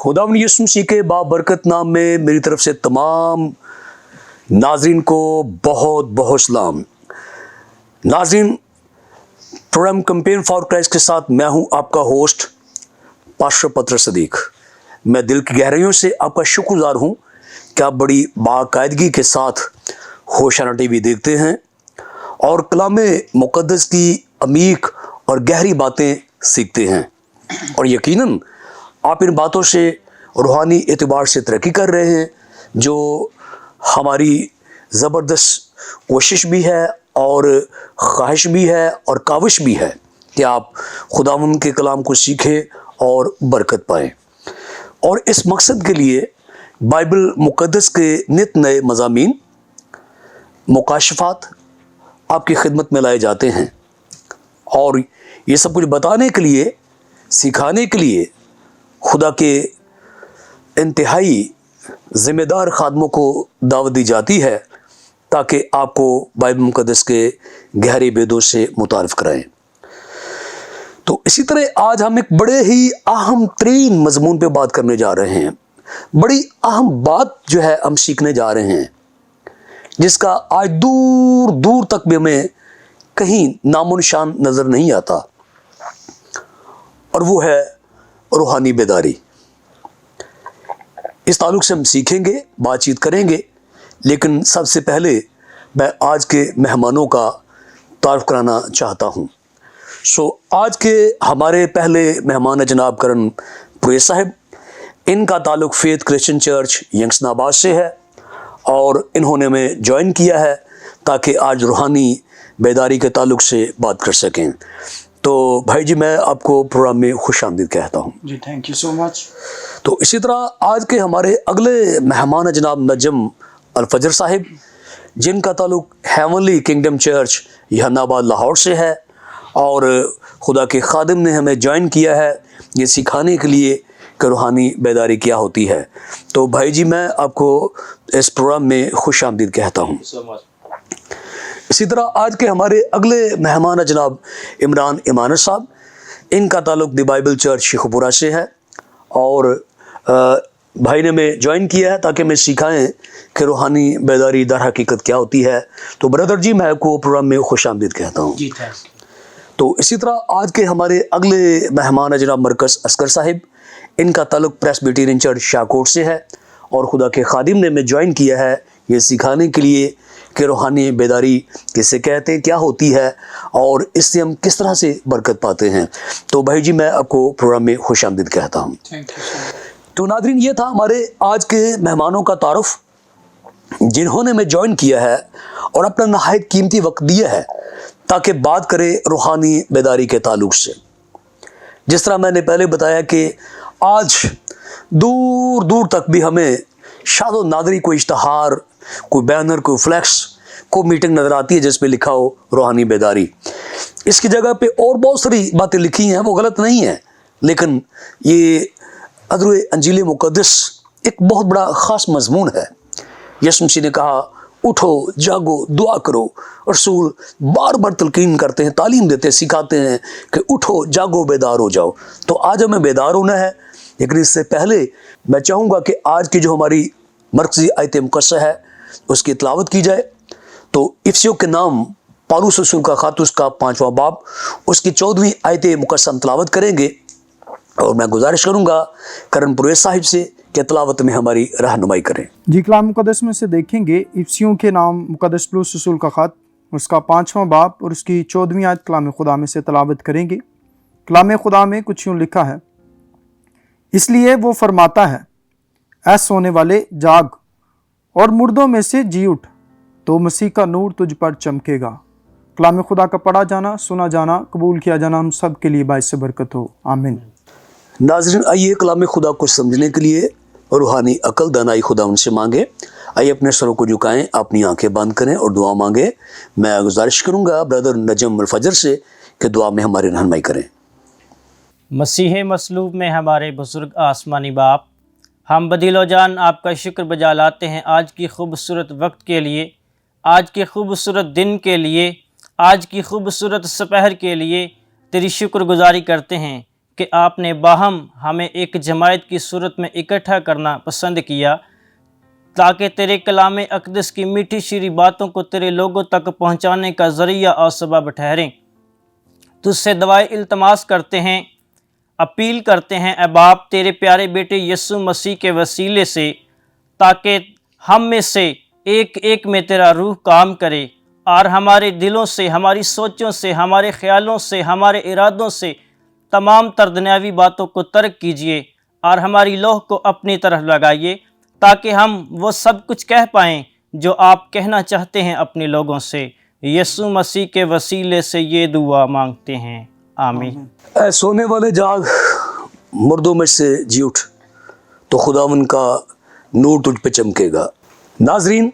خداوند یسوع مسیح کے بابرکت نام میں میری طرف سے تمام ناظرین کو بہت بہت سلام۔ ناظرین، پروگرام کمپین فار کرائسٹ کے ساتھ میں ہوں آپ کا ہوسٹ پاسٹر پطرس صدیق۔ میں دل کی گہرائیوں سے آپ کا شکر گزار ہوں کہ آپ بڑی باقاعدگی کے ساتھ ہوشیانہ ٹی وی دیکھتے ہیں اور کلام مقدس کی عمیق اور گہری باتیں سیکھتے ہیں، اور یقیناً آپ ان باتوں سے روحانی اعتبار سے ترقی کر رہے ہیں، جو ہماری زبردست کوشش بھی ہے اور خواہش بھی ہے اور کاوش بھی ہے کہ آپ خداوند کے کلام کو سیکھیں اور برکت پائیں۔ اور اس مقصد کے لیے بائبل مقدس کے نت نئے مضامین، مکاشفات آپ کی خدمت میں لائے جاتے ہیں، اور یہ سب کچھ بتانے کے لیے، سکھانے کے لیے خدا کے انتہائی ذمہ دار خادموں کو دعوت دی جاتی ہے تاکہ آپ کو بائبل مقدس کے گہرے بیدوں سے متعارف کرائیں۔ تو اسی طرح آج ہم ایک بڑے ہی اہم ترین مضمون پہ بات کرنے جا رہے ہیں، بڑی اہم بات جو ہے ہم سیکھنے جا رہے ہیں، جس کا آج دور دور تک بھی ہمیں کہیں نام و نشان نظر نہیں آتا، اور وہ ہے روحانی بیداری۔ اس تعلق سے ہم سیکھیں گے، بات چیت کریں گے، لیکن سب سے پہلے میں آج کے مہمانوں کا تعارف کرانا چاہتا ہوں۔ آج کے ہمارے پہلے مہمان ہیں جناب کرن پرویز صاحب۔ ان کا تعلق فیتھ کرسچن چرچ ینگسٹن آباد سے ہے، اور انہوں نے ہمیں جوائن کیا ہے تاکہ آج روحانی بیداری کے تعلق سے بات کر سکیں۔ تو بھائی جی، میں آپ کو پروگرام میں خوش آمدید کہتا ہوں۔ جی تھینک یو سو مچ۔ تو اسی طرح آج کے ہمارے اگلے مہمان ہیں جناب نجم الفجر صاحب، جن کا تعلق ہیونلی کنگڈم چرچ یہانا آباد لاہور سے ہے، اور خدا کے خادم نے ہمیں جوائن کیا ہے یہ سکھانے کے لیے کہ روحانی بیداری کیا ہوتی ہے۔ تو بھائی جی، میں آپ کو اس پروگرام میں خوش آمدید کہتا ہوں۔ اسی طرح آج کے ہمارے اگلے مہمان ہیں جناب عمران امانت صاحب۔ ان کا تعلق دی بائبل چرچ شیخو پورہ سے ہے، اور بھائی نے ہمیں جوائن کیا ہے تاکہ ہمیں سکھائیں کہ روحانی بیداری در حقیقت کیا ہوتی ہے۔ تو بردر جی، میں آپ کو پروگرام میں خوش آمدید کہتا ہوں۔ جی تھینک یو۔ تو اسی طرح آج کے ہمارے اگلے مہمان ہیں جناب مرکز اصغر صاحب۔ ان کا تعلق پریسبیٹیرین چرچ شاہکوٹ سے ہے، اور خدا کے خادم نے ہمیں جوائن کیا ہے یہ سکھانے کے لیے کہ روحانی بیداری کسے کہتے ہیں، کیا ہوتی ہے، اور اس سے ہم کس طرح سے برکت پاتے ہیں۔ تو بھائی جی، میں آپ کو پروگرام میں خوش آمدید کہتا ہوں۔ تھینک یو سو مچ۔ تو ناظرین، یہ تھا ہمارے آج کے مہمانوں کا تعارف، جنہوں نے ہمیں جوائن کیا ہے اور اپنا نہایت قیمتی وقت دیا ہے تاکہ بات کرے روحانی بیداری کے تعلق سے۔ جس طرح میں نے پہلے بتایا کہ آج دور دور تک بھی ہمیں شاد و نادری کوئی اشتہار، کوئی بینر، کوئی فلیکس، کوئی میٹنگ نظر آتی ہے جس پہ لکھا ہو روحانی بیداری۔ اس کی جگہ پہ اور بہت ساری باتیں لکھی ہیں، وہ غلط نہیں ہیں، لیکن یہ ادر انجیل مقدس ایک بہت بڑا خاص مضمون ہے۔ یسوع مسیح نے کہا، اٹھو، جاگو، دعا کرو۔ رسول بار بار تلقین کرتے ہیں، تعلیم دیتے ہیں، سکھاتے ہیں کہ اٹھو، جاگو، بیدار ہو جاؤ۔ تو آج ہمیں بیدار ہونا ہے، لیکن اس سے پہلے میں چاہوں گا کہ آج کی جو ہماری مرکزی آیت مقدسہ ہے اس کی تلاوت کی جائے۔ تو افسیوں کے نام پالوس رسول کا خط، اس کا 5واں باب، اس کی 14ویں آیت مقدسہ ہم تلاوت کریں گے، اور میں گزارش کروں گا کرن پرویز صاحب سے کہ تلاوت میں ہماری رہنمائی کریں۔ جی، کلام مقدس میں سے دیکھیں گے افسیوں کے نام مقدس پولس رسول کا خط، اس کا 5واں باب اور اس کی 14ویں آیت کلام خدا میں سے تلاوت کریں گے۔ کلام خدا میں کچھ یوں لکھا ہے، اس لیے وہ فرماتا ہے، اے سونے والے جاگ اور مردوں میں سے جی اٹھ، تو مسیح کا نور تجھ پر چمکے گا۔ کلام خدا کا پڑھا جانا، سنا جانا، قبول کیا جانا ہم سب کے لیے باعث برکت ہو، آمین۔ ناظرین، آئیے کلام خدا کو سمجھنے کے لیے روحانی عقل دانائی خدا ان سے مانگے۔ آئیے اپنے سروں کو جھکائیں، اپنی آنکھیں بند کریں اور دعا مانگیں۔ میں گزارش کروں گا بردر نجم الفجر سے کہ دعا میں ہماری رہنمائی کریں۔ مسیح مصلوب میں ہمارے بزرگ آسمانی باپ، ہم بدل و جان آپ کا شکر بجا لاتے ہیں آج کی خوبصورت وقت کے لیے، آج کے خوبصورت دن کے لیے، آج کی خوبصورت سپہر کے لیے تیری شکر گزاری کرتے ہیں کہ آپ نے باہم ہمیں ایک جماعت کی صورت میں اکٹھا کرنا پسند کیا تاکہ تیرے کلام اقدس کی میٹھی شیریں باتوں کو تیرے لوگوں تک پہنچانے کا ذریعہ اور سبب ٹھہریں۔ تجھ سے دعائے التماس کرتے ہیں، اپیل کرتے ہیں اے باپ تیرے پیارے بیٹے یسوع مسیح کے وسیلے سے، تاکہ ہم میں سے ایک ایک میں تیرا روح کام کرے اور ہمارے دلوں سے، ہماری سوچوں سے، ہمارے خیالوں سے، ہمارے ارادوں سے تمام تر دنیاوی باتوں کو ترک کیجیے اور ہماری لوح کو اپنی طرف لگائیے تاکہ ہم وہ سب کچھ کہہ پائیں جو آپ کہنا چاہتے ہیں اپنے لوگوں سے۔ یسوع مسیح کے وسیلے سے یہ دعا مانگتے ہیں، آمین۔ اے سونے والے جاگ، مردوں میں سے جی اٹھ، تو خداوند کا نور تجھ پہ چمکے گا۔ ناظرین،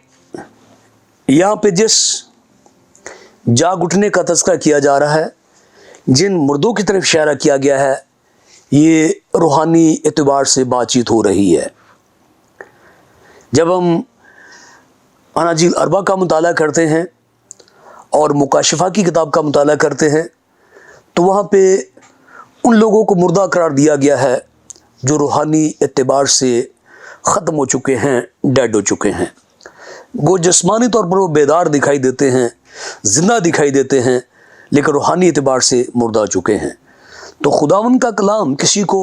یہاں پہ جس جاگ اٹھنے کا تذکرہ کیا جا رہا ہے، جن مردوں کی طرف اشارہ کیا گیا ہے، یہ روحانی اعتبار سے بات چیت ہو رہی ہے۔ جب ہم اناجیل اربع کا مطالعہ کرتے ہیں اور مکاشفہ کی کتاب کا مطالعہ کرتے ہیں تو وہاں پہ ان لوگوں کو مردہ قرار دیا گیا ہے جو روحانی اعتبار سے ختم ہو چکے ہیں، ڈیڈ ہو چکے ہیں۔ وہ جسمانی طور پر وہ بیدار دکھائی دیتے ہیں، زندہ دکھائی دیتے ہیں، لیکن روحانی اعتبار سے مردہ ہو چکے ہیں۔ تو خداوند کا کلام کسی کو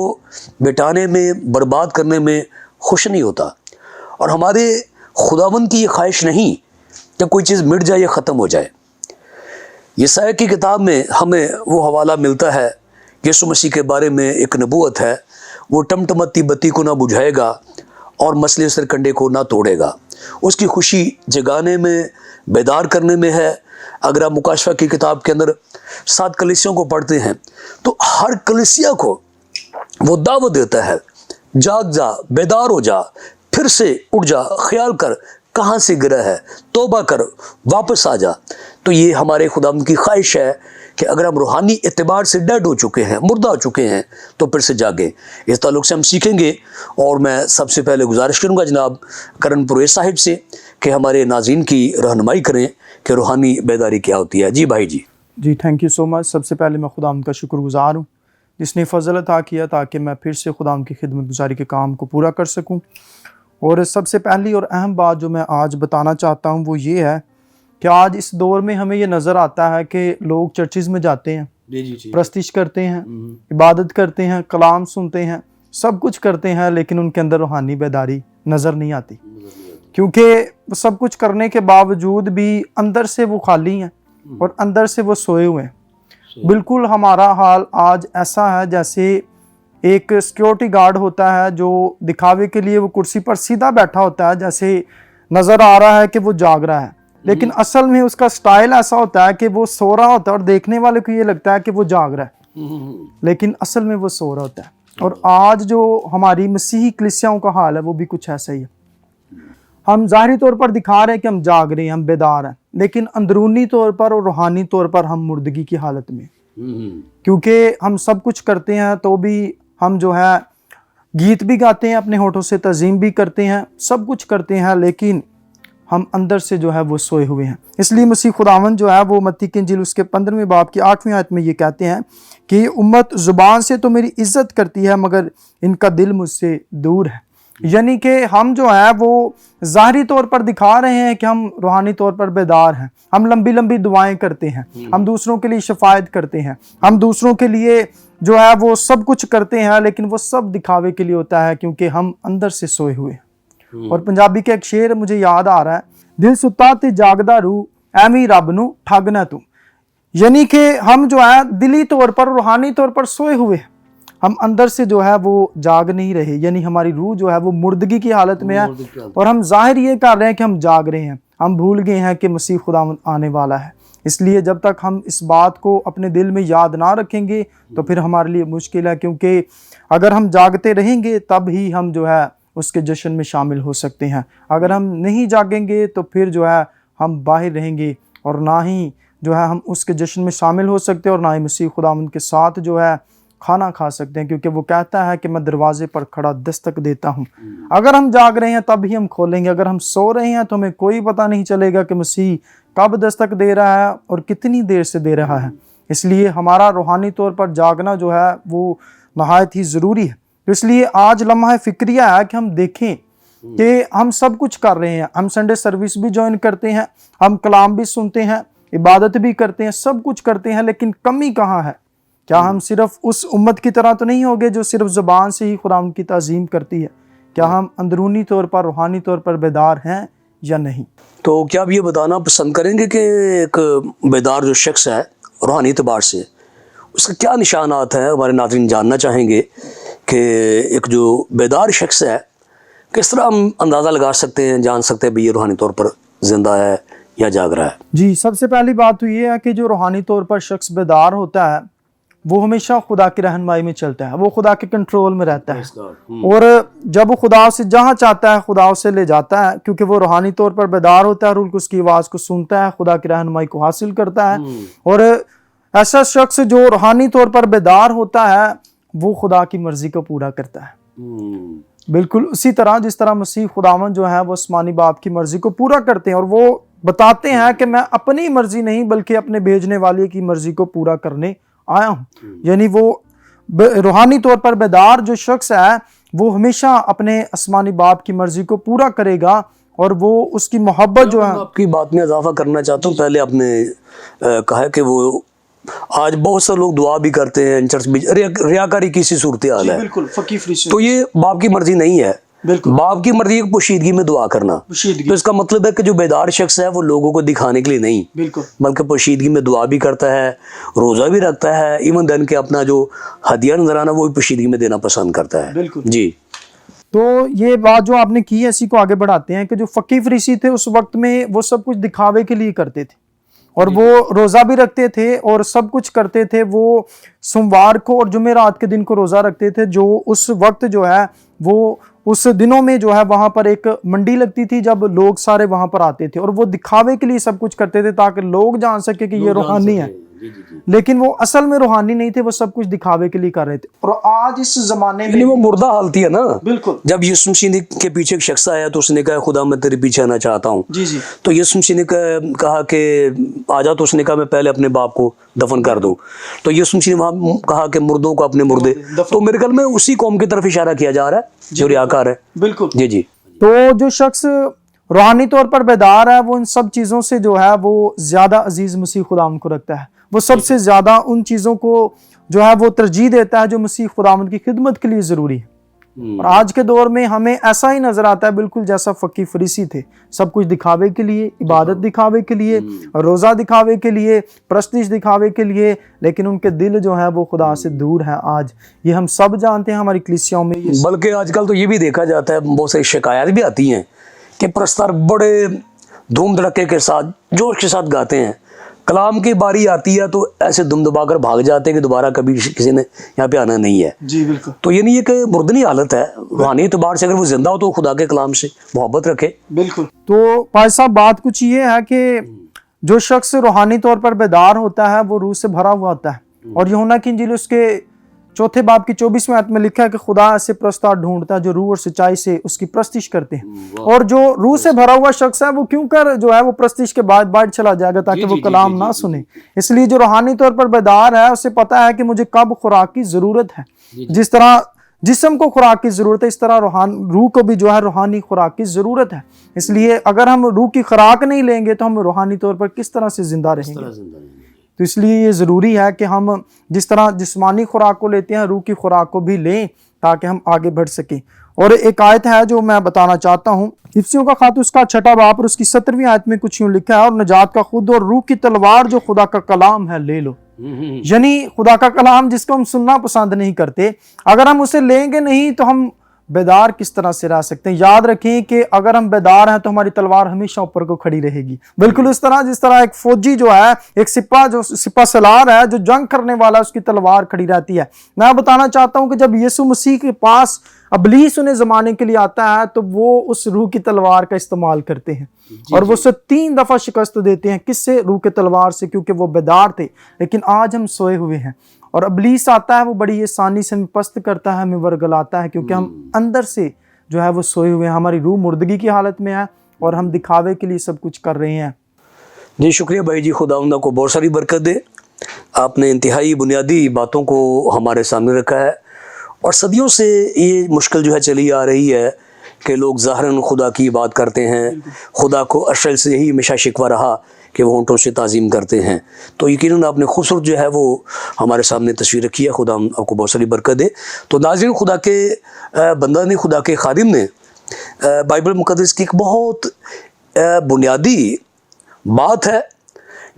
مٹانے میں، برباد کرنے میں خوش نہیں ہوتا، اور ہمارے خداوند کی یہ خواہش نہیں کہ کوئی چیز مٹ جائے یا ختم ہو جائے۔ یسایا کی کتاب میں ہمیں وہ حوالہ ملتا ہے، یسوع مسیح کے بارے میں ایک نبوت ہے، وہ ٹمٹمتی بتی کو نہ بجھائے گا اور مسئلے سرکنڈے کو نہ توڑے گا۔ اس کی خوشی جگانے میں، بیدار کرنے میں ہے۔ اگر آپ مکاشفہ کی کتاب کے اندر 7 کلیسیوں کو پڑھتے ہیں تو ہر کلیسیا کو وہ دعوت دیتا ہے، جاگ جا، بیدار ہو جا، پھر سے اٹھ جا، خیال کر کہاں سے گرا ہے، توبہ کر، واپس آ جا۔ تو یہ ہمارے خداوند کی خواہش ہے کہ اگر ہم روحانی اعتبار سے ڈیڈ ہو چکے ہیں، مردہ ہو چکے ہیں، تو پھر سے جاگیں۔ اس تعلق سے ہم سیکھیں گے، اور میں سب سے پہلے گزارش کروں گا جناب کرن پرویز صاحب سے کہ ہمارے ناظرین کی رہنمائی کریں کہ روحانی بیداری کیا ہوتی ہے۔ جی بھائی جی تھینک یو سو مچ۔ سب سے پہلے میں خداوند کا شکر گزار ہوں جس نے فضل عطا کیا تاکہ میں پھر سے خداوند کی خدمت گزاری کے کام کو پورا کر سکوں۔ اور سب سے پہلی اور اہم بات جو میں آج بتانا چاہتا ہوں وہ یہ ہے کہ آج اس دور میں ہمیں یہ نظر آتا ہے کہ لوگ چرچز میں جاتے ہیں، پرستش کرتے ہیں، عبادت کرتے ہیں، کلام سنتے ہیں، سب کچھ کرتے ہیں، لیکن ان کے اندر روحانی بیداری نظر نہیں آتی، کیونکہ سب کچھ کرنے کے باوجود بھی اندر سے وہ خالی ہیں اور اندر سے وہ سوئے ہوئے ہیں۔ بالکل ہمارا حال آج ایسا ہے جیسے ایک سیکیورٹی گارڈ ہوتا ہے جو دکھاوے کے لیے وہ کرسی پر سیدھا بیٹھا ہوتا ہے، جیسے نظر آ رہا ہے کہ وہ جاگ رہا ہے، لیکن اصل میں اس کا سٹائل ایسا ہوتا ہے کہ وہ سو رہا ہوتا ہے اور دیکھنے والے کو یہ لگتا ہے کہ وہ جاگ رہا ہے، لیکن اصل میں وہ سو رہا ہوتا ہے۔ اور آج جو ہماری مسیحی کلیسیاؤں کا حال ہے وہ بھی کچھ ایسا ہی ہے۔ ہم ظاہری طور پر دکھا رہے ہیں کہ ہم جاگ رہے ہیں، ہم بیدار ہیں، لیکن اندرونی طور پر اور روحانی طور پر ہم مردگی کی حالت میں، کیونکہ ہم سب کچھ کرتے ہیں تو بھی ہم جو ہے گیت بھی گاتے ہیں، اپنے ہونٹوں سے تعظیم بھی کرتے ہیں، سب کچھ کرتے ہیں، لیکن ہم اندر سے جو ہے وہ سوئے ہوئے ہیں۔ اس لیے مسیح خداوند جو ہے وہ متی کی انجیل اس کے 15ویں باب کی 8ویں آیت میں یہ کہتے ہیں کہ یہ امت زبان سے تو میری عزت کرتی ہے مگر ان کا دل مجھ سے دور ہے۔ یعنی کہ ہم جو ہے وہ ظاہری طور پر دکھا رہے ہیں کہ ہم روحانی طور پر بیدار ہیں، ہم لمبی لمبی دعائیں کرتے ہیں، ہم دوسروں کے لیے شفاعت کرتے ہیں، ہم دوسروں کے لیے جو ہے وہ سب کچھ کرتے ہیں، لیکن وہ سب دکھاوے کے لیے ہوتا ہے کیونکہ ہم اندر سے سوئے ہوئے ہیں۔ اور پنجابی کا ایک شعر مجھے یاد آ رہا ہے، دل ستا تے جاگدا روح ایویں رب نو ٹھگ نہ تو، یعنی کہ ہم جو ہے دلی طور پر، روحانی طور پر سوئے ہوئے ہیں، ہم اندر سے جو ہے وہ جاگ نہیں رہے، یعنی ہماری روح جو ہے وہ مردگی کی حالت میں ہے، اور ہم ظاہر یہ کر رہے ہیں کہ ہم جاگ رہے ہیں، ہم بھول گئے ہیں کہ مسیح خداوند آنے والا ہے۔ اس لیے جب تک ہم اس بات کو اپنے دل میں یاد نہ رکھیں گے تو پھر ہمارے لیے مشکل ہے، کیونکہ اگر ہم جاگتے رہیں گے تب ہی ہم جو ہے اس کے جشن میں شامل ہو سکتے ہیں، اگر ہم نہیں جاگیں گے تو پھر جو ہے ہم باہر رہیں گے اور نہ ہی جو ہے ہم اس کے جشن میں شامل ہو سکتے ہیں اور نہ ہی مسیح خداوند کے ساتھ جو ہے کھانا کھا سکتے ہیں، کیونکہ وہ کہتا ہے کہ میں دروازے پر کھڑا دستک دیتا ہوں۔ اگر ہم جاگ رہے ہیں تب ہی ہم کھولیں گے، اگر ہم سو رہے ہیں تو ہمیں کوئی پتہ نہیں چلے گا کہ مسیح کب دستک دے رہا ہے اور کتنی دیر سے دے رہا ہے۔ اس لیے ہمارا روحانی طور پر جاگنا جو ہے وہ نہایت ہی ضروری ہے۔ تو اس لیے آج لمحہ فکریہ ہے کہ ہم دیکھیں کہ ہم سب کچھ کر رہے ہیں، ہم سنڈے سروس بھی جوائن کرتے ہیں، ہم کلام بھی سنتے ہیں، عبادت بھی کرتے ہیں، سب کچھ کرتے ہیں، لیکن کمی کہاں ہے؟ کیا ہم صرف اس امت کی طرح تو نہیں ہوگے جو صرف زبان سے ہی خدا کی تعظیم کرتی ہے؟ کیا ہم اندرونی طور پر، روحانی طور پر بیدار ہیں یا نہیں؟ تو کیا آپ یہ بتانا پسند کریں گے کہ ایک بیدار جو شخص ہے روحانی اعتبار سے اس کا کیا نشانات ہیں؟ ہمارے ناظرین جاننا چاہیں گے کہ ایک جو بیدار شخص ہے کس طرح ہم اندازہ لگا سکتے ہیں، جان سکتے ہیں بھی یہ روحانی طور پر زندہ ہے یا جاگ رہا ہے؟ جی، سب سے پہلی بات تو یہ ہے کہ جو روحانی طور پر شخص بیدار ہوتا ہے وہ ہمیشہ خدا کی رہنمائی میں چلتا ہے، وہ خدا کے کنٹرول میں رہتا ہے، اور جب وہ خدا سے جہاں چاہتا ہے خدا اسے لے جاتا ہے، کیونکہ وہ روحانی طور پر بیدار ہوتا ہے، اور اس کی آواز کو سنتا ہے، خدا کی رہنمائی کو حاصل کرتا ہے۔ اور ایسا شخص جو روحانی طور پر بیدار ہوتا ہے وہ خدا کی مرضی کو پورا کرتا ہے، بالکل اسی طرح جس طرح مسیح خداوند جو ہے وہ آسمانی باپ کی مرضی کو پورا کرتے ہیں، اور وہ بتاتے ہیں کہ میں اپنی مرضی نہیں بلکہ اپنے بھیجنے والے کی مرضی کو پورا کرنے آیا ہوں۔ یعنی وہ روحانی طور پر بیدار جو شخص ہے وہ ہمیشہ اپنے آسمانی باپ کی مرضی کو پورا کرے گا، اور وہ اس کی محبت جو ہے۔ آپ کی بات میں اضافہ کرنا چاہتا ہوں، پہلے آپ نے کہا کہ وہ آج بہت سے لوگ دعا بھی کرتے ہیں، چرچ بھی ریاکاری کی سی صورتحال ہے، بالکل فقی فریسی، تو یہ باپ کی مرضی نہیں ہے۔ بالکل باپ کی مرضی ایک پوشیدگی میں دعا کرنا، تو اس کا مطلب ہے کہ جو بیدار شخص ہے وہ لوگوں کو دکھانے کے لیے نہیں بالکل بلکہ پوشیدگی میں دعا بھی کرتا ہے، روزہ بھی رکھتا ہے، ایون دن کے اپنا جو ہدیہ نظرانہ وہ بھی پوشیدگی میں دینا پسند کرتا ہے۔ بالکل جی، تو یہ بات جو آپ نے کی ہے اسی کو آگے بڑھاتے ہیں کہ جو فقی فریسی تھے اس وقت میں وہ سب کچھ دکھاوے کے لیے کرتے تھے، اور وہ روزہ بھی رکھتے تھے اور سب کچھ کرتے تھے۔ وہ سوموار کو اور جمعرات کے دن کو روزہ رکھتے تھے، جو اس وقت جو ہے وہ اس دنوں میں جو ہے وہاں پر ایک منڈی لگتی تھی جب لوگ سارے وہاں پر آتے تھے، اور وہ دکھاوے کے لیے سب کچھ کرتے تھے تاکہ لوگ جان سکے کہ یہ روحانی ہے، لیکن وہ اصل میں روحانی نہیں تھے، وہ سب کچھ دکھاوے کے لیے کر رہے تھے۔ اور آج اس زمانے میں وہ مردہ حالتی ہے نا، بالکل جب یسوع مسیح کے پیچھے ایک شخص آیا تو اس نے کہا خدا میں تیرے پیچھے آنا چاہتا ہوں، جی جی تو یسوع مسیح نے کہا کہ آ جا، تو اس نے کہا میں پہلے اپنے باپ کو دفن کر دوں، تو یسوع مسیح نے وہاں کہا کہ مردوں کو اپنے مردے، تو میرے خیال میں اسی قوم کی طرف اشارہ کیا جا رہا ہے جو ریاکار ہے۔ بالکل جی جی، تو جو شخص روحانی طور پر بیدار ہے وہ ان سب چیزوں سے جو ہے وہ زیادہ عزیز مسیح خداوند کو رکھتا ہے، وہ سب سے زیادہ ان چیزوں کو جو ہے وہ ترجیح دیتا ہے جو مسیح خداوند کی خدمت کے لیے ضروری ہے۔ اور آج کے دور میں ہمیں ایسا ہی نظر آتا ہے بالکل جیسا فقی فریسی تھے، سب کچھ دکھاوے کے لیے، عبادت دکھاوے کے لیے، روزہ دکھاوے کے لیے، پرستش دکھاوے کے لیے، لیکن ان کے دل جو ہے وہ خدا سے دور ہیں۔ آج یہ ہم سب جانتے ہیں، ہماری کلیسیاؤں میں بلکہ آج کل تو یہ بھی دیکھا جاتا ہے، بہت ساری شکایات بھی آتی ہیں کہ پرستار بڑے دھوم دھڑکے کے ساتھ جوش کے ساتھ گاتے ہیں، کلام کی باری آتی ہے تو ایسے دم دبا کر بھاگ جاتے ہیں کہ دوبارہ کبھی کسی نے یہاں پہ آنا نہیں ہے۔ جی بالکل، تو یہ نہیں ہے کہ مردنی حالت ہے، روحانی اعتبار سے اگر وہ زندہ ہو تو خدا کے کلام سے محبت رکھے۔ بالکل۔ تو پائی صاحب بات کچھ یہ ہے کہ جو شخص روحانی طور پر بیدار ہوتا ہے وہ روح سے بھرا ہوا ہوتا ہے، اور یوحنا کی انجیل اس کے 4 باب کی 24ویں آیت میں لکھا ہے کہ خدا ایسے پرستار ڈھونڈتا ہے جو روح اور سچائی سے اس کی پرستش کرتے ہیں، اور جو روح سے بھرا ہوا شخص ہے وہ کیوں کر جو ہے وہ پرستش کے بعد باہر چلا جائے گا تاکہ وہ کلام نہ سنے۔ اس لیے جو روحانی طور پر بیدار ہے اسے پتا ہے کہ مجھے کب خوراک کی ضرورت ہے، جس طرح جسم کو خوراک کی ضرورت ہے اس طرح روح کو بھی جو ہے روحانی خوراک کی ضرورت ہے۔ اس لیے اگر ہم روح کی خوراک نہیں لیں گے تو ہم روحانی طور پر کس طرح سے زندہ رہیں گے؟ تو اس لیے یہ ضروری ہے کہ ہم جس طرح جسمانی خوراک کو لیتے ہیں روح کی خوراک کو بھی لیں تاکہ ہم آگے بڑھ سکیں۔ اور ایک آیت ہے جو میں بتانا چاہتا ہوں، افسیوں کا خط اس کا 6 باب اور اس کی 17ویں آیت میں کچھ یوں لکھا ہے، اور نجات کا خود اور روح کی تلوار جو خدا کا کلام ہے لے لو۔ یعنی خدا کا کلام جس کو ہم سننا پسند نہیں کرتے، اگر ہم اسے لیں گے نہیں تو ہم بیدار کس طرح سے رہ سکتے ہیں؟ یاد رکھیں کہ اگر ہم بیدار ہیں تو ہماری تلوار ہمیشہ اوپر کو کھڑی رہے گی، بالکل اس طرح جس طرح ایک فوجی جو ہے، ایک سپاہ سالار ہے جو جنگ کرنے والا، اس کی تلوار کھڑی رہتی ہے۔ میں بتانا چاہتا ہوں کہ جب یسوع مسیح کے پاس ابلیس انہیں زمانے کے لیے آتا ہے تو وہ اس روح کی تلوار کا استعمال کرتے ہیں، اور وہ اسے 3 دفعہ شکست دیتے ہیں۔ کس سے؟ روح کے تلوار سے، کیونکہ وہ بیدار تھے۔ لیکن آج ہم سوئے ہوئے ہیں، اور ابلیس آتا ہے، وہ بڑی آسانی سے ہمیں پست کرتا ہے، ہمیں ورگلاتا ہے، کیونکہ ہم اندر سے جو ہے وہ سوئے ہوئے ہیں، ہماری روح مردگی کی حالت میں ہے اور ہم دکھاوے کے لیے سب کچھ کر رہے ہیں۔ جی شکریہ بھائی جی، خداوند کو بہت ساری برکت دے۔ آپ نے انتہائی بنیادی باتوں کو ہمارے سامنے رکھا ہے، اور صدیوں سے یہ مشکل جو ہے چلی آ رہی ہے کہ لوگ ظاہراً خدا کی بات کرتے ہیں، خدا کو اشل سے یہی ہمیشہ شکوہ رہا کہ وہ ہونٹوں سے تعظیم کرتے ہیں. تو یقیناً آپ نے خوبصورت جو ہے وہ ہمارے سامنے تصویر رکھی ہے. خدا ہم آپ کو بہت ساری برکت دے. تو ناظرین، خدا کے بندہ نے، خدا کے خادم نے بائبل مقدس کی ایک بہت بنیادی بات ہے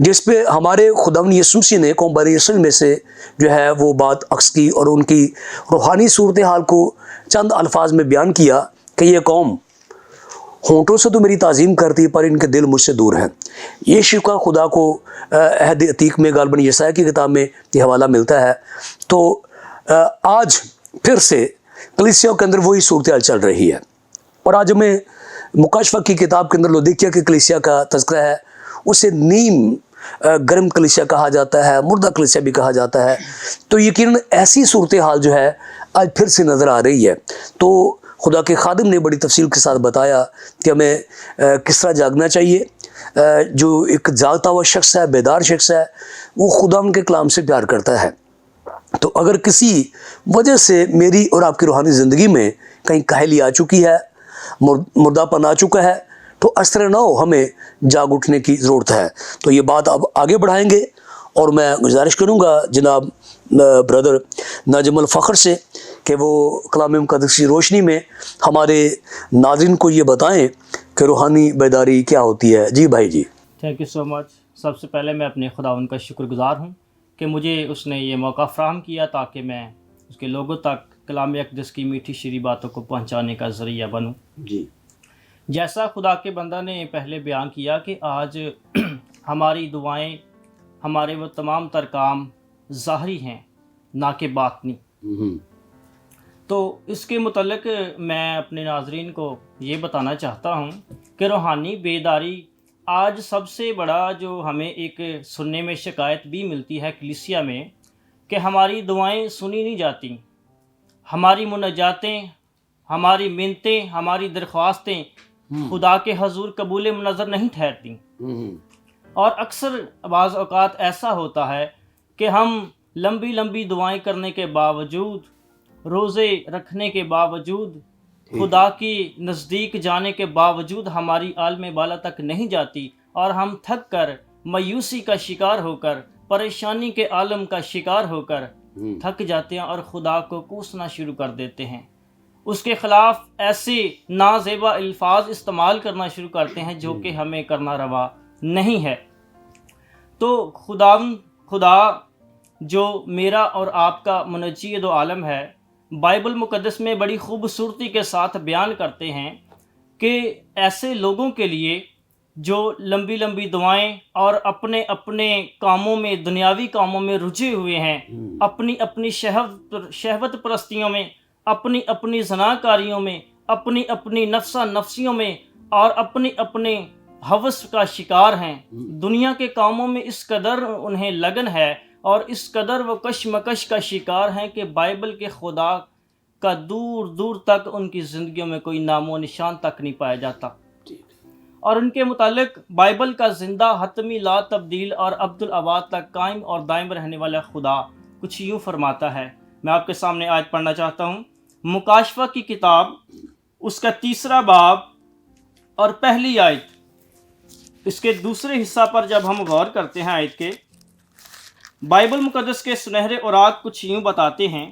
جس پہ ہمارے خداوند یسوع مسیح نے قوم بنی اسرائیل میں سے جو ہے وہ بات عکس کی اور ان کی روحانی صورتحال کو چند الفاظ میں بیان کیا کہ یہ قوم ہونٹوں سے تو میری تعظیم کرتی پر ان کے دل مجھ سے دور ہیں. یہ شکوہ خدا کو عہد عتیق میں غالباً یسایہ کی کتاب میں یہ حوالہ ملتا ہے. تو آج پھر سے کلیسیوں کے اندر وہی صورتحال چل رہی ہے. اور آج ہمیں مکاشفہ کی کتاب کے اندر لودیکیا کی کلیسیا کا تذکرہ ہے. اسے نیم گرم کلیسیا کہا جاتا ہے، مردہ کلیسیا بھی کہا جاتا ہے. تو یقیناً ایسی صورتحال جو ہے آج پھر سے نظر آ رہی ہے. تو خدا کے خادم نے بڑی تفصیل کے ساتھ بتایا کہ ہمیں کس طرح جاگنا چاہیے. جو ایک جاگتا ہوا شخص ہے، بیدار شخص ہے، وہ خدا ان کے کلام سے پیار کرتا ہے. تو اگر کسی وجہ سے میری اور آپ کی روحانی زندگی میں کہیں کاہلی آ چکی ہے، مردہ پن آ چکا ہے، تو اس طرح نہ ہو، ہمیں جاگ اٹھنے کی ضرورت ہے. تو یہ بات اب آگے بڑھائیں گے اور میں گزارش کروں گا جناب برادر ناجم الفخر سے کہ وہ کلام مقدس کی روشنی میں ہمارے ناظرین کو یہ بتائیں کہ روحانی بیداری کیا ہوتی ہے. جی بھائی جی. تھینک یو سو مچ. سب سے پہلے میں اپنے خداوند کا شکر گزار ہوں کہ مجھے اس نے یہ موقع فراہم کیا تاکہ میں اس کے لوگوں تک کلام اقدس کی میٹھی شیریں باتوں کو پہنچانے کا ذریعہ بنوں. جی. جیسا خدا کے بندہ نے پہلے بیان کیا کہ آج ہماری دعائیں، ہمارے وہ تمام تر کام ظاہری ہیں نہ کہ باطنی. تو اس کے متعلق میں اپنے ناظرین کو یہ بتانا چاہتا ہوں کہ روحانی بیداری آج سب سے بڑا جو ہمیں ایک سننے میں شکایت بھی ملتی ہے کلیسیا میں کہ ہماری دعائیں سنی نہیں جاتی، ہماری مناجاتیں، ہماری منتیں، ہماری درخواستیں خدا کے حضور قبول منظر نہیں ٹھہرتی. اور اکثر بعض اوقات ایسا ہوتا ہے کہ ہم لمبی لمبی دعائیں کرنے کے باوجود، روزے رکھنے کے باوجود، خدا کی نزدیک جانے کے باوجود ہماری عالم بالا تک نہیں جاتی اور ہم تھک کر، مایوسی کا شکار ہو کر، پریشانی کے عالم کا شکار ہو کر تھک جاتے ہیں اور خدا کو کوسنا شروع کر دیتے ہیں. اس کے خلاف ایسے نازیبا الفاظ استعمال کرنا شروع کرتے ہیں جو کہ ہمیں کرنا روا نہیں ہے. تو خدا جو میرا اور آپ کا منجی دو عالم ہے، بائبل مقدس میں بڑی خوبصورتی کے ساتھ بیان کرتے ہیں کہ ایسے لوگوں کے لیے جو لمبی لمبی دعائیں اور اپنے اپنے کاموں میں، دنیاوی کاموں میں رجھے ہوئے ہیں، اپنی اپنی شہوت پرستیوں میں، اپنی اپنی زناکاریوں میں، اپنی اپنی نفسیوں میں اور اپنی اپنے ہوس کا شکار ہیں. دنیا کے کاموں میں اس قدر انہیں لگن ہے اور اس قدر وہ کشمکش کا شکار ہیں کہ بائبل کے خدا کا دور دور تک ان کی زندگیوں میں کوئی نام و نشان تک نہیں پایا جاتا. اور ان کے متعلق بائبل کا زندہ، حتمی، لا تبدیل اور ابدالآباد تک قائم اور دائم رہنے والا خدا کچھ یوں فرماتا ہے. میں آپ کے سامنے آج پڑھنا چاہتا ہوں مکاشفہ کی کتاب، اس کا 3 باب اور پہلی آیت. اس کے دوسرے حصہ پر جب ہم غور کرتے ہیں آیت کے، بائبل مقدس کے سنہرے اوراق کچھ یوں بتاتے ہیں: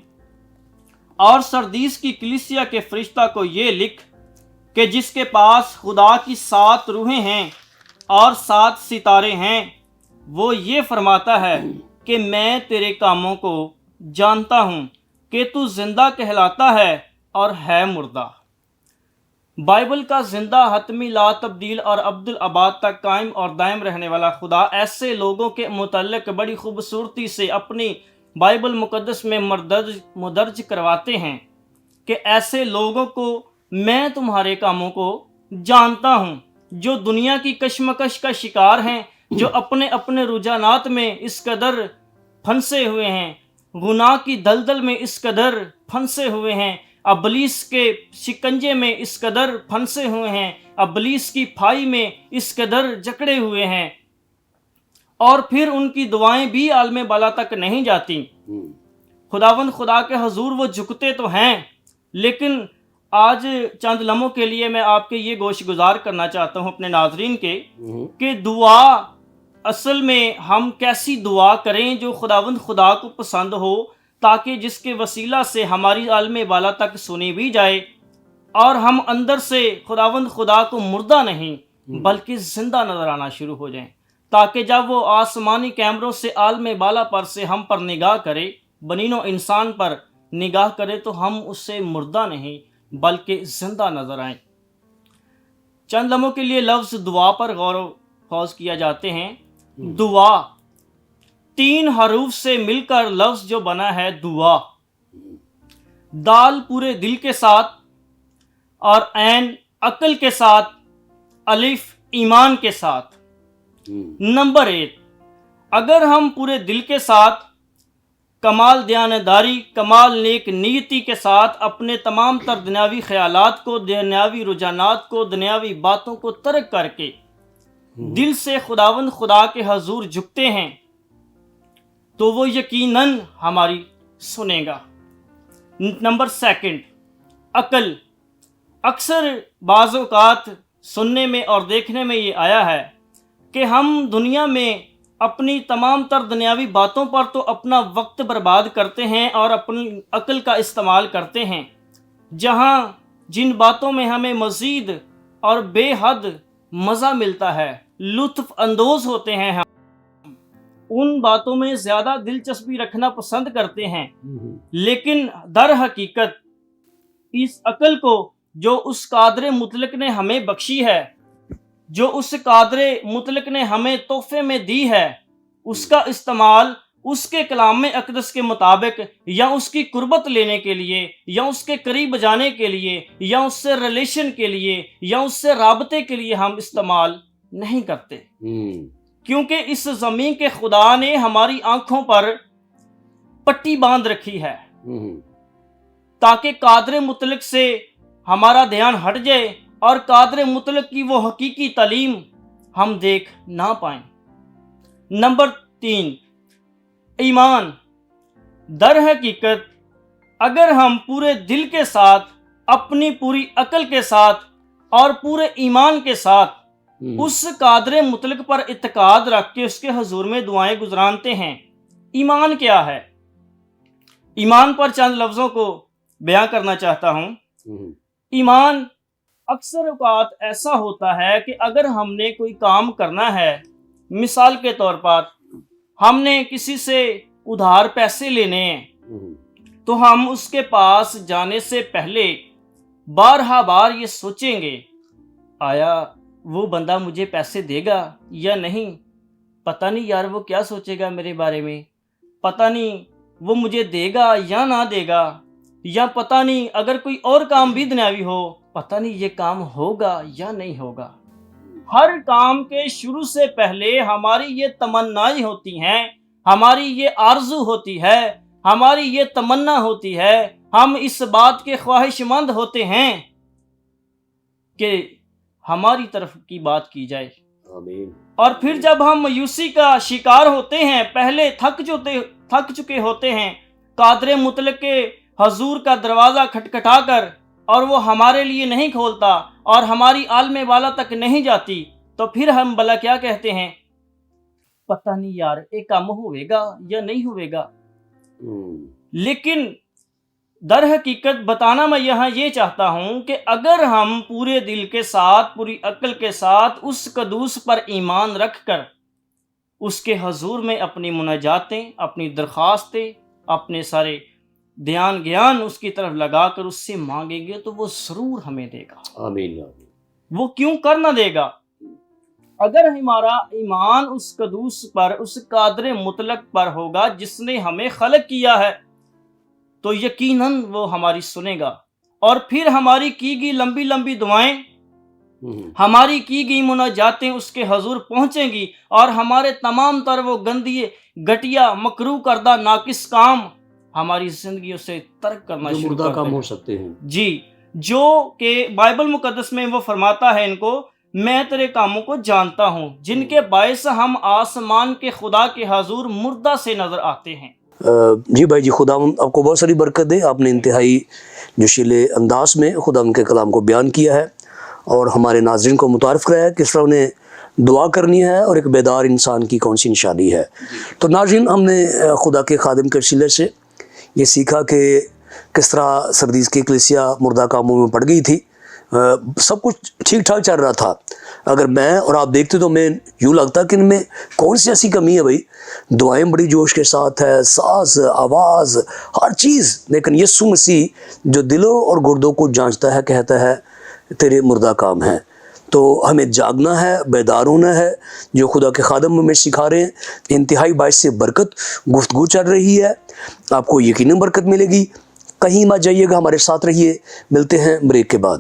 اور سردیس کی کلیسیا کے فرشتہ کو یہ لکھ کہ جس کے پاس خدا کی 7 روحیں ہیں اور 7 ستارے ہیں، وہ یہ فرماتا ہے کہ میں تیرے کاموں کو جانتا ہوں کہ تو زندہ کہلاتا ہے اور ہے مردہ. بائبل کا زندہ، حتمی، لا تبدیل اور ابدالآباد تک قائم اور دائم رہنے والا خدا ایسے لوگوں کے متعلق بڑی خوبصورتی سے اپنی بائبل مقدس میں مدرج کرواتے ہیں کہ ایسے لوگوں کو میں تمہارے کاموں کو جانتا ہوں، جو دنیا کی کشمکش کا شکار ہیں، جو اپنے اپنے رجحانات میں اس قدر پھنسے ہوئے ہیں، گناہ کی دلدل میں اس قدر پھنسے ہوئے ہیں، ابلیس کے شکنجے میں اس قدر پھنسے ہوئے ہیں، ابلیس کی پھائی میں اس قدر جکڑے ہوئے ہیں، اور پھر ان کی دعائیں بھی عالم بالا تک نہیں جاتی. خداوند خدا کے حضور وہ جھکتے تو ہیں، لیکن آج چند لمحوں کے لیے میں آپ کے یہ گوش گزار کرنا چاہتا ہوں اپنے ناظرین کے کہ دعا اصل میں ہم کیسی دعا کریں جو خداوند خدا کو پسند ہو، تاکہ جس کے وسیلہ سے ہماری عالم بالا تک سنی بھی جائے اور ہم اندر سے خداوند خدا کو مردہ نہیں بلکہ زندہ نظر آنا شروع ہو جائیں، تاکہ جب وہ آسمانی کیمروں سے عالم بالا پر سے ہم پر نگاہ کرے، بنین و انسان پر نگاہ کرے، تو ہم اس سے مردہ نہیں بلکہ زندہ نظر آئیں۔ چند لمحوں کے لیے لفظ دعا پر غور و خوض کیا جاتے ہیں۔ دعا 3 حروف سے مل کر لفظ جو بنا ہے دعا، دال پورے دل کے ساتھ اور عین عقل کے ساتھ، الف ایمان کے ساتھ۔ نمبر 1، اگر ہم پورے دل کے ساتھ کمال دیانتداری، کمال نیک نیتی کے ساتھ اپنے تمام تر دنیاوی خیالات کو، دنیاوی رجحانات کو، دنیاوی باتوں کو ترک کر کے دل سے خداوند خدا کے حضور جھکتے ہیں تو وہ یقیناً ہماری سنے گا۔ نمبر 2، عقل۔ اکثر بعض اوقات سننے میں اور دیکھنے میں یہ آیا ہے کہ ہم دنیا میں اپنی تمام تر دنیاوی باتوں پر تو اپنا وقت برباد کرتے ہیں اور اپنی عقل کا استعمال کرتے ہیں، جہاں جن باتوں میں ہمیں مزید اور بے حد مزہ ملتا ہے، لطف اندوز ہوتے ہیں، ہم ان باتوں میں زیادہ دلچسپی رکھنا پسند کرتے ہیں، لیکن در حقیقت اس عقل کو جو اس قادر مطلق نے ہمیں بخشی ہے، جو اس قادر مطلق نے ہمیں تحفے میں دی ہے، اس کا استعمال اس کے کلام اقدس کے مطابق یا اس کی قربت لینے کے لیے یا اس کے قریب جانے کے لیے یا اس سے ریلیشن کے لیے یا اس سے رابطے کے لیے ہم استعمال نہیں کرتے، کیونکہ اس زمین کے خدا نے ہماری آنکھوں پر پٹی باندھ رکھی ہے تاکہ قادر مطلق سے ہمارا دھیان ہٹ جائے اور قادر مطلق کی وہ حقیقی تعلیم ہم دیکھ نہ پائیں۔ نمبر 3، ایمان۔ در حقیقت اگر ہم پورے دل کے ساتھ، اپنی پوری عقل کے ساتھ اور پورے ایمان کے ساتھ اس قادر مطلق پر اعتقاد رکھ کے اس کے حضور میں دعائیں گزارتے ہیں، ایمان کیا ہے؟ ایمان پر چند لفظوں کو بیان کرنا چاہتا ہوں۔ ایمان اکثر اوقات ایسا ہوتا ہے کہ اگر ہم نے کوئی کام کرنا ہے، مثال کے طور پر ہم نے کسی سے ادھار پیسے لینے ہیں، تو ہم اس کے پاس جانے سے پہلے بارہا بار یہ سوچیں گے، آیا وہ بندہ مجھے پیسے دے گا یا نہیں؟ پتہ نہیں یار وہ کیا سوچے گا میرے بارے میں، پتہ نہیں وہ مجھے دے گا یا نہ دے گا، یا پتہ نہیں اگر کوئی اور کام بھی دنیاوی ہو، پتہ نہیں یہ کام ہوگا یا نہیں ہوگا۔ ہر کام کے شروع سے پہلے ہماری یہ تمنائیں ہوتی ہیں، ہماری یہ آرزو ہوتی ہے، ہماری یہ تمنا ہوتی ہے، ہم اس بات کے خواہش مند ہوتے ہیں کہ ہماری طرف کی بات کی جائے۔ آمین۔ اور پھر جب ہم مایوسی کا شکار ہوتے ہیں، پہلے تھک چکے ہوتے ہیں، قادر مطلق کے حضور کا دروازہ کھٹکھٹا کر اور وہ ہمارے لیے نہیں کھولتا اور ہماری عالم والا تک نہیں جاتی، تو پھر ہم بلا کیا کہتے ہیں؟ پتہ نہیں یار یہ کام ہوئے گا یا نہیں ہوئے گا۔ لیکن در حقیقت بتانا میں یہاں یہ چاہتا ہوں کہ اگر ہم پورے دل کے ساتھ، پوری عقل کے ساتھ اس قدوس پر ایمان رکھ کر اس کے حضور میں اپنی مناجاتیں، اپنی درخواستیں، اپنے سارے دھیان گیان اس کی طرف لگا کر اس سے مانگیں گے تو وہ ضرور ہمیں دے گا۔ آمین۔ وہ کیوں کر نہ دے گا؟ اگر ہمارا ایمان اس قدوس پر، اس قادر مطلق پر ہوگا جس نے ہمیں خلق کیا ہے، تو یقیناً وہ ہماری سنے گا، اور پھر ہماری کی گئی لمبی لمبی دعائیں، ہماری کی گئی مناجاتیں اس کے حضور پہنچیں گی، اور ہمارے تمام تر وہ گندی، گھٹیا، مکروہ کردہ ناقص کام ہماری زندگیوں سے ترک کرنا شروع کر دیں گے۔ ہو سکتے ہیں جی، جو کہ بائبل مقدس میں وہ فرماتا ہے ان کو، میں تیرے کاموں کو جانتا ہوں جن کے باعث ہم آسمان کے خدا کے حضور مردہ سے نظر آتے ہیں۔ جی بھائی جی، خدا آپ کو بہت ساری برکت دے. آپ نے انتہائی جوشیلے انداز میں خدا ان کے کلام کو بیان کیا ہے اور ہمارے ناظرین کو متعارف کرایا کس طرح انہیں دعا کرنی ہے اور ایک بیدار انسان کی کون سی نشانی ہے. تو ناظرین، ہم نے خدا کے خادم کے وسیلے سے یہ سیکھا کہ کس طرح سردیس کی کلیسیا مردہ کاموں میں پڑ گئی تھی. سب کچھ ٹھیک ٹھاک چل رہا تھا. اگر میں اور آپ دیکھتے تو میں یوں لگتا کہ ان میں کون سی ایسی کمی ہے بھائی. دعائیں بڑی جوش کے ساتھ ہے، ساز، آواز، ہر چیز. لیکن یسوع مسیح جو دلوں اور گردوں کو جانچتا ہے کہتا ہے تیرے مردہ کام ہیں. تو ہمیں جاگنا ہے، بیدار ہونا ہے. جو خدا کے خادم ہمیں سکھا رہے ہیں انتہائی باعث سے برکت گفتگو چل رہی ہے. آپ کو یقیناً برکت ملے گی. کہیں مت جائیے گا، ہمارے ساتھ رہیے. ملتے ہیں بریک کے بعد.